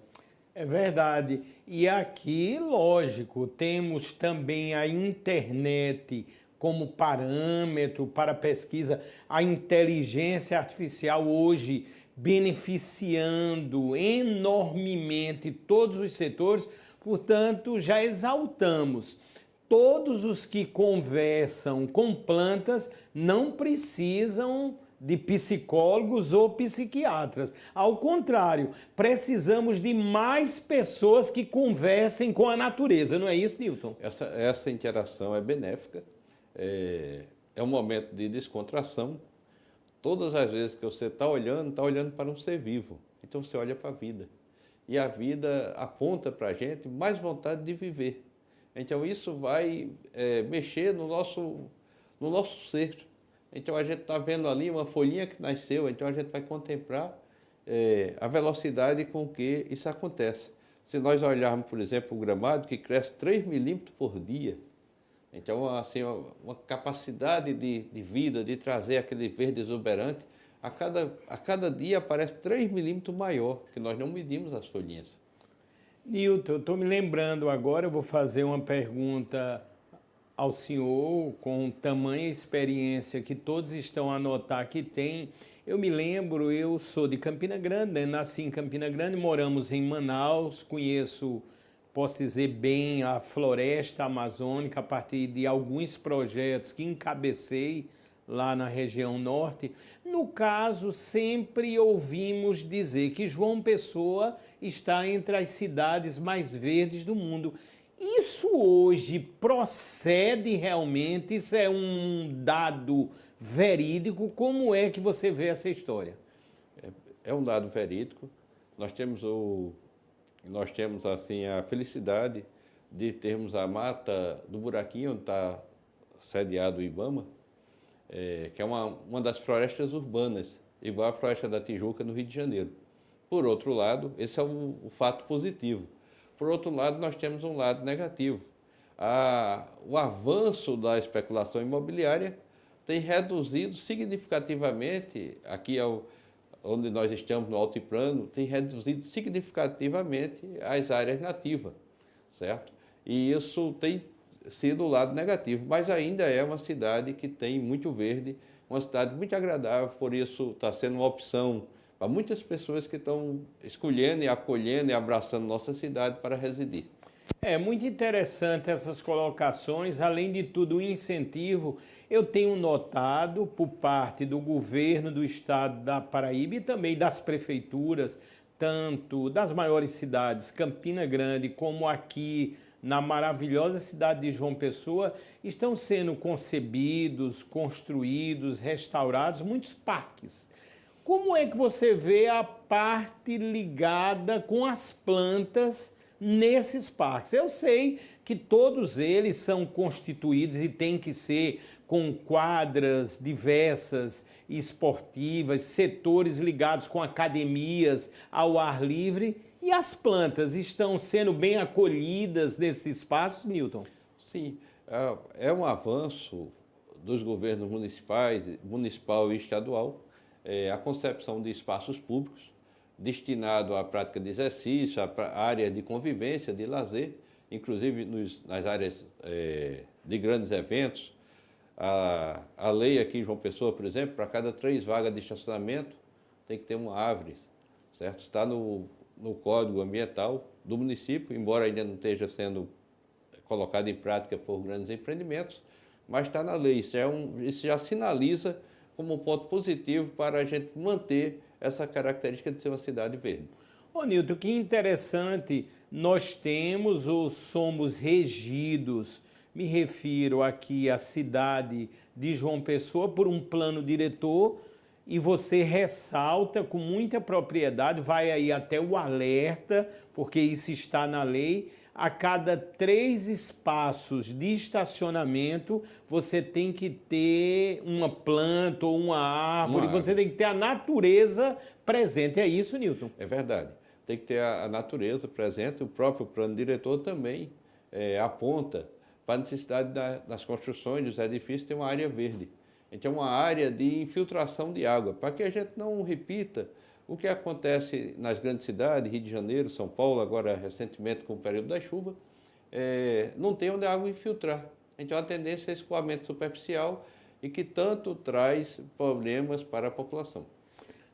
É verdade. E aqui, lógico, temos também a internet como parâmetro para pesquisa, a inteligência artificial hoje beneficiando enormemente todos os setores. Portanto, já exaltamos. Todos os que conversam com plantas não precisam de psicólogos ou psiquiatras. Ao contrário, precisamos de mais pessoas que conversem com a natureza. Não é isso, Nilton? Essa interação é benéfica, é um momento de descontração. Todas as vezes que você está olhando para um ser vivo. Então você olha para a vida. E a vida aponta para a gente mais vontade de viver. Então isso vai mexer no nosso ser. Então a gente está vendo ali uma folhinha que nasceu, então a gente vai contemplar a velocidade com que isso acontece. Se nós olharmos, por exemplo, o gramado, que cresce 3 milímetros por dia, então assim, uma capacidade de vida, de trazer aquele verde exuberante, a cada dia aparece 3 milímetros maior, que nós não medimos as folhinhas. Nilton, eu estou me lembrando agora, eu vou fazer uma pergunta ao senhor com tamanha experiência que todos estão a anotar que tem. Eu me lembro, eu sou de Campina Grande, né? Nasci em Campina Grande, moramos em Manaus, conheço, posso dizer bem, a floresta amazônica a partir de alguns projetos que encabecei lá na região norte. No caso, sempre ouvimos dizer que João Pessoa está entre as cidades mais verdes do mundo. Isso hoje procede realmente? Isso é um dado verídico? Como é que você vê essa história? É um dado verídico. Nós temos assim a felicidade de termos a mata do Buraquinho, onde está sediado o Ibama, que é uma das florestas urbanas, igual a Floresta da Tijuca no Rio de Janeiro. Por outro lado, esse é o fato positivo. Por outro lado, nós temos um lado negativo. o avanço da especulação imobiliária tem reduzido significativamente, aqui onde nós estamos, no altiplano, tem reduzido significativamente as áreas nativas, certo? E isso tem sido o lado negativo, mas ainda é uma cidade que tem muito verde, uma cidade muito agradável, por isso está sendo uma opção para muitas pessoas que estão escolhendo e acolhendo e abraçando nossa cidade para residir. É muito interessante essas colocações, além de tudo, o incentivo eu tenho notado por parte do governo do estado da Paraíba e também das prefeituras, tanto das maiores cidades, Campina Grande, como aqui na maravilhosa cidade de João Pessoa, estão sendo concebidos, construídos, restaurados muitos parques. Como é que você vê a parte ligada com as plantas nesses parques? Eu sei que todos eles são constituídos e têm que ser com quadras diversas, esportivas, setores ligados com academias ao ar livre. E as plantas estão sendo bem acolhidas nesses espaços, Newton? Sim, é um avanço dos governos municipal e estadual, a concepção de espaços públicos destinado à prática de exercício, à área de convivência, de lazer, inclusive nas áreas de grandes eventos. A lei aqui em João Pessoa, por exemplo, para cada 3 vagas de estacionamento tem que ter uma árvore, certo? Está no Código Ambiental do município, embora ainda não esteja sendo colocado em prática por grandes empreendimentos, mas está na lei. Isso já sinaliza como um ponto positivo para a gente manter essa característica de ser uma cidade verde. Ô Nilton, que interessante, nós temos ou somos regidos, me refiro aqui à cidade de João Pessoa, por um plano diretor, e você ressalta com muita propriedade, vai aí até o alerta, porque isso está na lei, a cada 3 espaços de estacionamento, você tem que ter uma planta ou uma árvore, você tem que ter a natureza presente. É isso, Nilton? É verdade. Tem que ter a natureza presente. O próprio plano diretor também aponta para a necessidade das construções dos edifícios ter uma área verde. Então, uma área de infiltração de água, para que a gente não repita o que acontece nas grandes cidades, Rio de Janeiro, São Paulo, agora recentemente com o período da chuva, não tem onde a água infiltrar. Então a tendência é escoamento superficial e que tanto traz problemas para a população.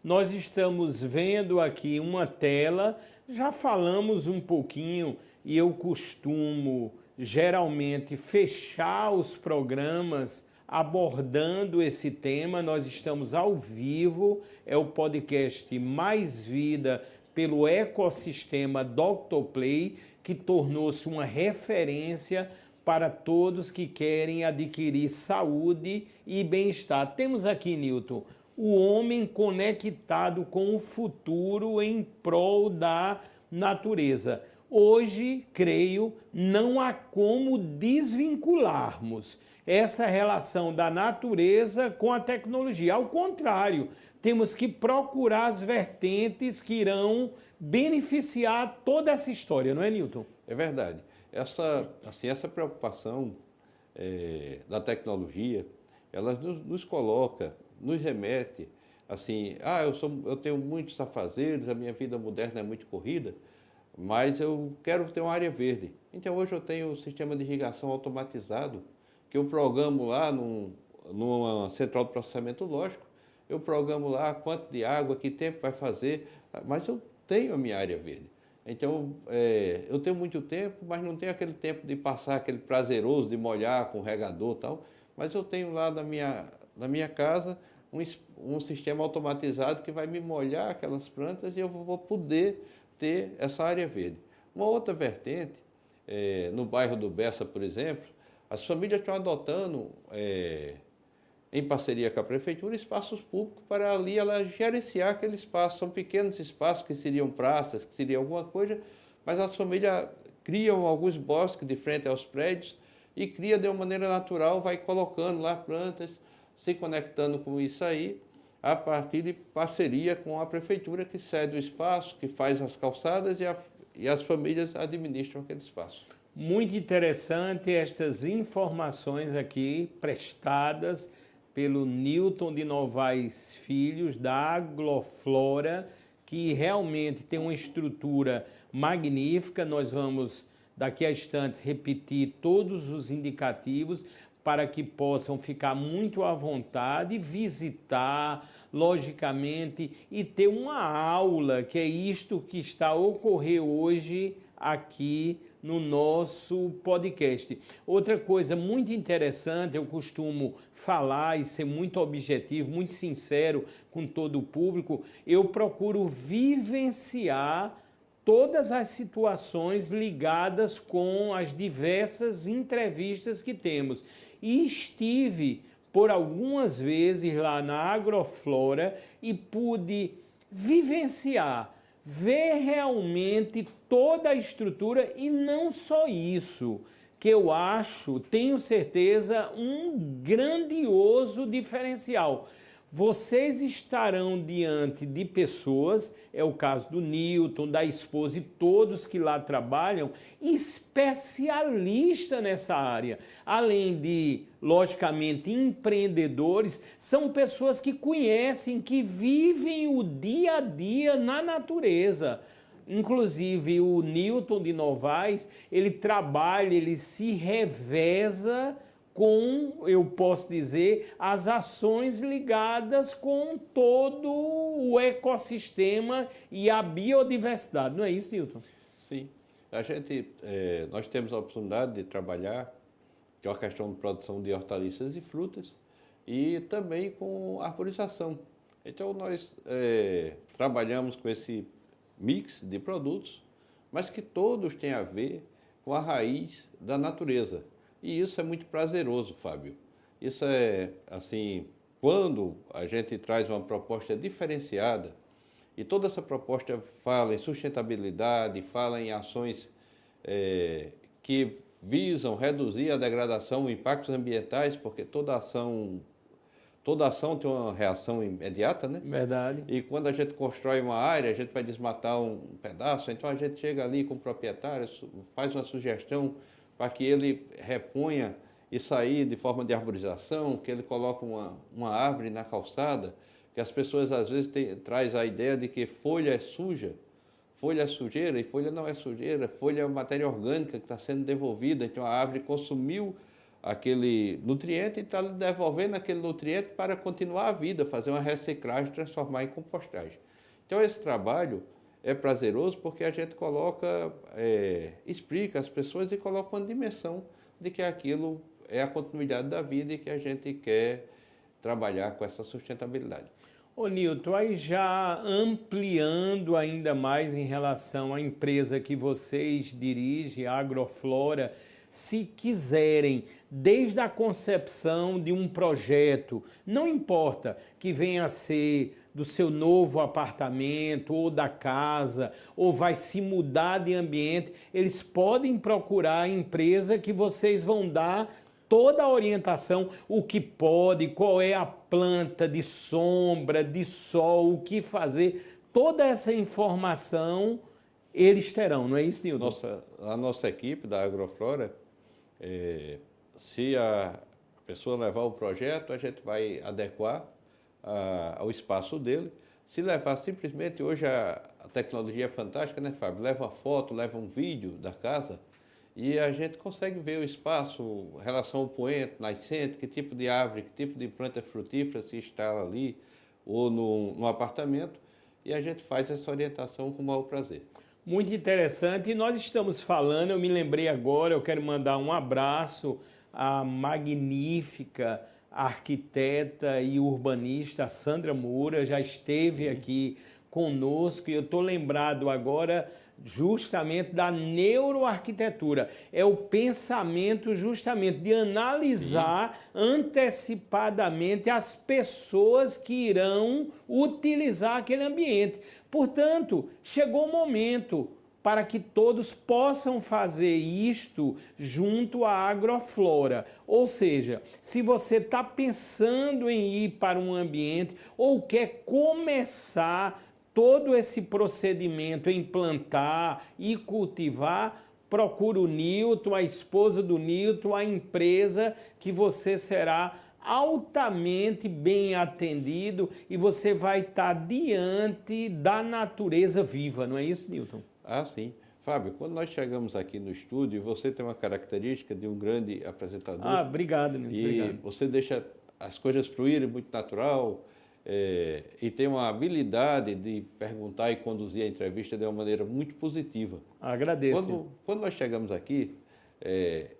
Nós estamos vendo aqui uma tela, já falamos um pouquinho e eu costumo geralmente fechar os programas abordando esse tema. Nós estamos ao vivo, é o podcast Mais Vida pelo ecossistema Dr. Play, que tornou-se uma referência para todos que querem adquirir saúde e bem-estar. Temos aqui, Nilton, o homem conectado com o futuro em prol da natureza. Hoje, creio, não há como desvincularmos essa relação da natureza com a tecnologia. Ao contrário, temos que procurar as vertentes que irão beneficiar toda essa história, não é, Nilton? É verdade. Essa preocupação da tecnologia, ela nos coloca, nos remete, assim, eu tenho muitos afazeres, a minha vida moderna é muito corrida, mas eu quero ter uma área verde. Então hoje eu tenho um sistema de irrigação automatizado, que eu programo lá numa central de processamento lógico, eu programo lá quanto de água, que tempo vai fazer, mas eu tenho a minha área verde. Então, eu tenho muito tempo, mas não tenho aquele tempo de passar aquele prazeroso de molhar com regador e tal, mas eu tenho lá na minha casa um sistema automatizado que vai me molhar aquelas plantas e eu vou poder ter essa área verde. Uma outra vertente, no bairro do Bessa, por exemplo, as famílias estão adotando, em parceria com a prefeitura, espaços públicos para ali ela gerenciar aquele espaço. São pequenos espaços que seriam praças, que seria alguma coisa, mas as famílias criam alguns bosques de frente aos prédios e cria de uma maneira natural, vai colocando lá plantas, se conectando com isso aí, a partir de parceria com a prefeitura que cede o espaço, que faz as calçadas e as famílias administram aquele espaço. Muito interessante estas informações aqui prestadas pelo Newton de Novaes Filhos, da Agroflora, que realmente tem uma estrutura magnífica. Nós vamos, daqui a instantes, repetir todos os indicativos para que possam ficar muito à vontade, visitar, logicamente, e ter uma aula, que é isto que está a ocorrer hoje aqui no nosso podcast. Outra coisa muito interessante, eu costumo falar e ser muito objetivo, muito sincero com todo o público, eu procuro vivenciar todas as situações ligadas com as diversas entrevistas que temos. E estive por algumas vezes lá na Agroflora e pude vivenciar, ver realmente toda a estrutura, e não só isso, que eu acho, tenho certeza, um grandioso diferencial. Vocês estarão diante de pessoas, é o caso do Newton, da esposa e todos que lá trabalham, especialistas nessa área. Além de, logicamente, empreendedores, são pessoas que conhecem, que vivem o dia a dia na natureza. Inclusive o Newton de Novaes, ele trabalha, ele se reveza com, eu posso dizer, as ações ligadas com todo o ecossistema e a biodiversidade. Não é isso, Newton? Sim. Nós temos a oportunidade de trabalhar com a questão de produção de hortaliças e frutas e também com arborização. Então, nós trabalhamos com esse mix de produtos, mas que todos têm a ver com a raiz da natureza. E isso é muito prazeroso, Fábio. Isso é, assim, quando a gente traz uma proposta diferenciada, e toda essa proposta fala em sustentabilidade, fala em ações que visam reduzir a degradação, impactos ambientais, porque toda ação tem uma reação imediata, né? Verdade. E quando a gente constrói uma área, a gente vai desmatar um pedaço, então a gente chega ali com o proprietário, faz uma sugestão para que ele reponha isso aí de forma de arborização, que ele coloque uma árvore na calçada, que as pessoas às vezes traz a ideia de que folha é suja, folha é sujeira, e folha não é sujeira, folha é matéria orgânica que está sendo devolvida, então a árvore consumiu aquele nutriente e está devolvendo aquele nutriente para continuar a vida, fazer uma reciclagem, transformar em compostagem. Então esse trabalho é prazeroso porque a gente explica às pessoas e coloca uma dimensão de que aquilo é a continuidade da vida e que a gente quer trabalhar com essa sustentabilidade. Ô Newton, aí já ampliando ainda mais em relação à empresa que vocês dirigem, a Agroflora, se quiserem, desde a concepção de um projeto, não importa que venha a ser do seu novo apartamento ou da casa, ou vai se mudar de ambiente, eles podem procurar a empresa que vocês vão dar toda a orientação, o que pode, qual é a planta de sombra, de sol, o que fazer, toda essa informação eles terão, não é isso, Nilton? A nossa equipe da Agroflora, se a pessoa levar o projeto, a gente vai adequar ao espaço dele. Se levar simplesmente, hoje a tecnologia é fantástica, né, Fábio? Leva foto, leva um vídeo da casa e a gente consegue ver o espaço, relação ao poente, nascente, que tipo de árvore, que tipo de planta frutífera se instala ali ou no apartamento, e a gente faz essa orientação com o maior prazer. Muito interessante. E nós estamos falando, eu me lembrei agora, eu quero mandar um abraço à magnífica arquiteta e urbanista Sandra Moura, já esteve aqui conosco, e eu estou lembrado agora justamente da neuroarquitetura. É o pensamento justamente de analisar antecipadamente as pessoas que irão utilizar aquele ambiente. Portanto, chegou o momento para que todos possam fazer isto junto à Agroflora. Ou seja, se você está pensando em ir para um ambiente ou quer começar todo esse procedimento em plantar e cultivar, procura o Newton, a esposa do Newton, a empresa, que você será altamente bem atendido e você vai estar diante da natureza viva, não é isso, Newton? Ah, sim. Fábio, quando nós chegamos aqui no estúdio, você tem uma característica de um grande apresentador. Ah, obrigado, Newton. E obrigado. você deixa as coisas fluírem muito natural, e tem uma habilidade de perguntar e conduzir a entrevista de uma maneira muito positiva. Agradeço. Quando nós chegamos aqui,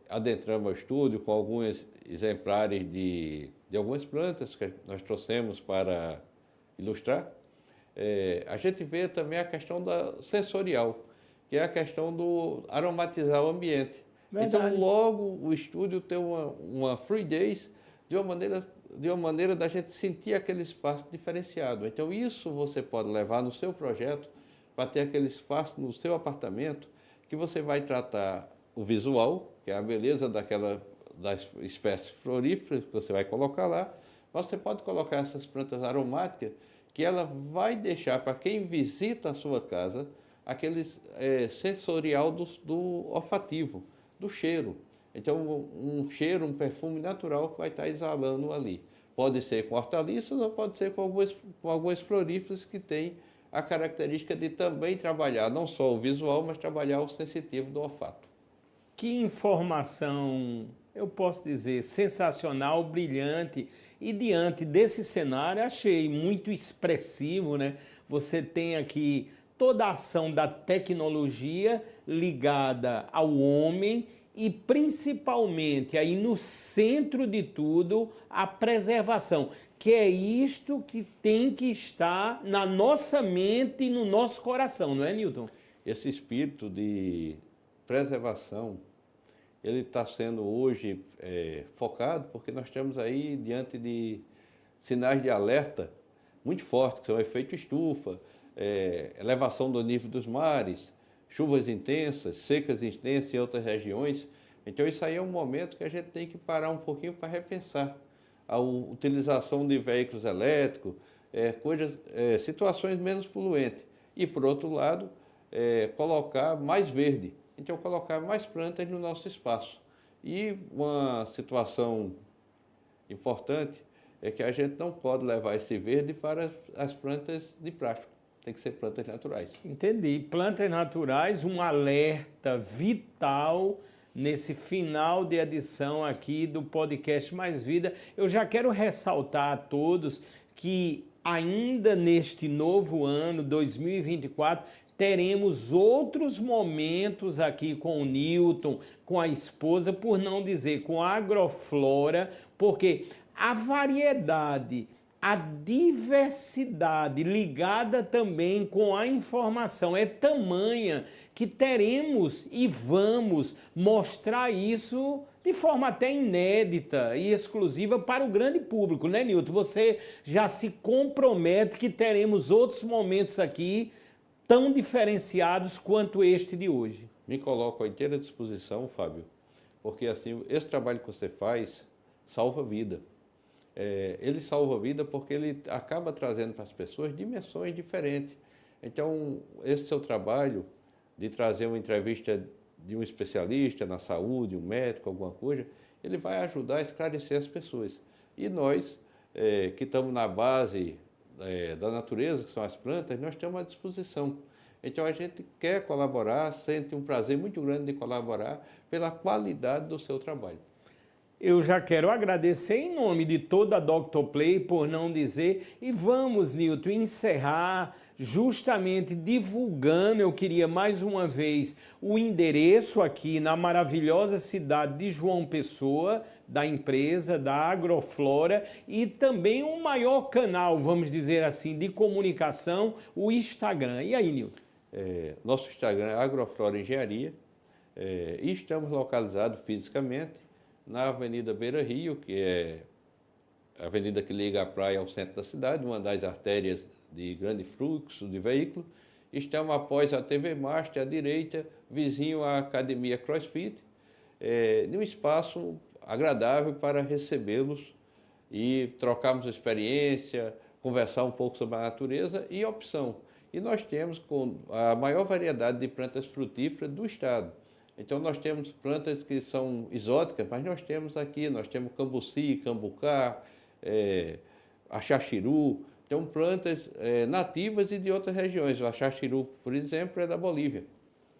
adentramos o estúdio com alguns exemplares de algumas plantas que nós trouxemos para ilustrar, a gente vê também a questão sensorial, que é a questão do aromatizar o ambiente. Verdade. Então, logo o estúdio tem uma fluidez de uma maneira da gente sentir aquele espaço diferenciado. Então, isso você pode levar no seu projeto para ter aquele espaço no seu apartamento que você vai tratar o visual, que é a beleza das espécies floríferas que você vai colocar lá. Você pode colocar essas plantas aromáticas que ela vai deixar para quem visita a sua casa aquele sensorial do olfativo, do cheiro. Então, um cheiro, um perfume natural que vai estar exalando ali. Pode ser com hortaliças ou pode ser com algumas floríferas que têm a característica de também trabalhar não só o visual, mas trabalhar o sensitivo do olfato. Que informação, eu posso dizer, sensacional, brilhante. E diante desse cenário, achei muito expressivo, né? Você tem aqui toda a ação da tecnologia ligada ao homem e principalmente aí no centro de tudo a preservação, que é isto que tem que estar na nossa mente e no nosso coração, não é, Newton? Esse espírito de preservação, ele está sendo hoje focado porque nós estamos aí diante de sinais de alerta muito fortes, que são o efeito estufa, elevação do nível dos mares, chuvas intensas, secas intensas em outras regiões. Então isso aí é um momento que a gente tem que parar um pouquinho para repensar a utilização de veículos elétricos, situações menos poluentes. E por outro lado, colocar mais verde, então colocar mais plantas no nosso espaço. E uma situação importante é que a gente não pode levar esse verde para as plantas de plástico. Tem que ser plantas naturais. Entendi. Plantas naturais, um alerta vital nesse final de edição aqui do podcast Mais Vida. Eu já quero ressaltar a todos que ainda neste novo ano, 2024, teremos outros momentos aqui com o Newton, com a esposa, por não dizer com a Agroflora, porque a variedade, a diversidade ligada também com a informação é tamanha que teremos e vamos mostrar isso de forma até inédita e exclusiva para o grande público, né, Newton? Você já se compromete que teremos outros momentos aqui tão diferenciados quanto este de hoje. Me coloco à inteira disposição, Fábio, porque assim, esse trabalho que você faz salva vida. Ele salva a vida porque ele acaba trazendo para as pessoas dimensões diferentes. Então, esse seu trabalho de trazer uma entrevista de um especialista na saúde, um médico, alguma coisa, ele vai ajudar a esclarecer as pessoas. E nós, que estamos na base da natureza, que são as plantas, nós estamos à disposição. Então, a gente quer colaborar, sente um prazer muito grande de colaborar pela qualidade do seu trabalho. Eu já quero agradecer em nome de toda a Dr. Play, por não dizer, e vamos, Newton, encerrar justamente divulgando, eu queria mais uma vez, o endereço aqui na maravilhosa cidade de João Pessoa, da empresa, da Agroflora, e também um maior canal, vamos dizer assim, de comunicação, o Instagram. E aí, Newton? Nosso Instagram é Agroflora Engenharia, e estamos localizados fisicamente na Avenida Beira Rio, que é a avenida que liga a praia ao centro da cidade, uma das artérias de grande fluxo de veículos. Estamos após a TV Master, à direita, vizinho à Academia CrossFit, num espaço agradável para recebê-los e trocarmos experiência, conversar um pouco sobre a natureza e opção. E nós temos a maior variedade de plantas frutíferas do estado. Então nós temos plantas que são exóticas, mas nós temos cambuci, cambucá, axaxiru, então plantas nativas e de outras regiões. O axaxiru, por exemplo, é da Bolívia.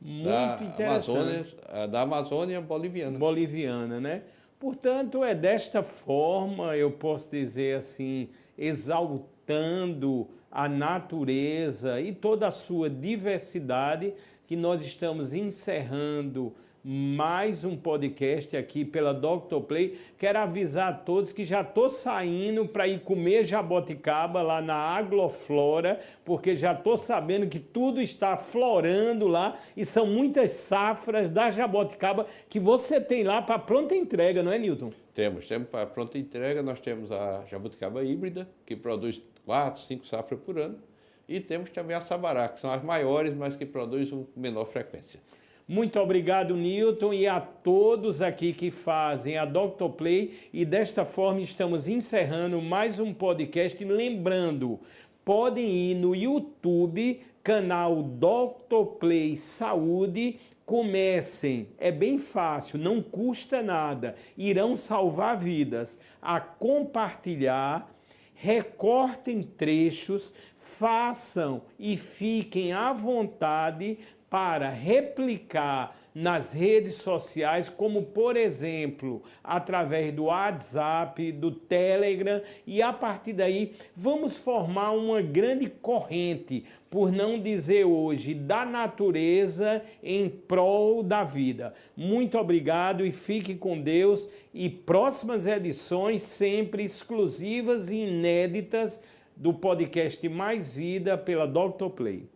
Muito interessante. Da Amazônia boliviana. Boliviana, né? Portanto, é desta forma, eu posso dizer assim, exaltando a natureza e toda a sua diversidade, que nós estamos encerrando mais um podcast aqui pela Dr. Play. Quero avisar a todos que já estou saindo para ir comer jaboticaba lá na Agroflora, porque já estou sabendo que tudo está florando lá e são muitas safras da jaboticaba que você tem lá para pronta entrega, não é, Newton? Temos para pronta entrega, nós temos a jabuticaba híbrida, que produz 4, 5 safras por ano, e temos também a sabará, que são as maiores, mas que produzem com menor frequência. Muito obrigado, Newton, e a todos aqui que fazem a Dr. Play. E desta forma estamos encerrando mais um podcast. Lembrando, podem ir no YouTube, canal Dr. Play Saúde. Comecem, é bem fácil, não custa nada, irão salvar vidas. A compartilhar, recortem trechos, façam e fiquem à vontade para replicar nas redes sociais, como por exemplo, através do WhatsApp, do Telegram, e a partir daí vamos formar uma grande corrente, por não dizer hoje, da natureza em prol da vida. Muito obrigado e fique com Deus, e próximas edições sempre exclusivas e inéditas do podcast Mais Vida pela Dr. Play.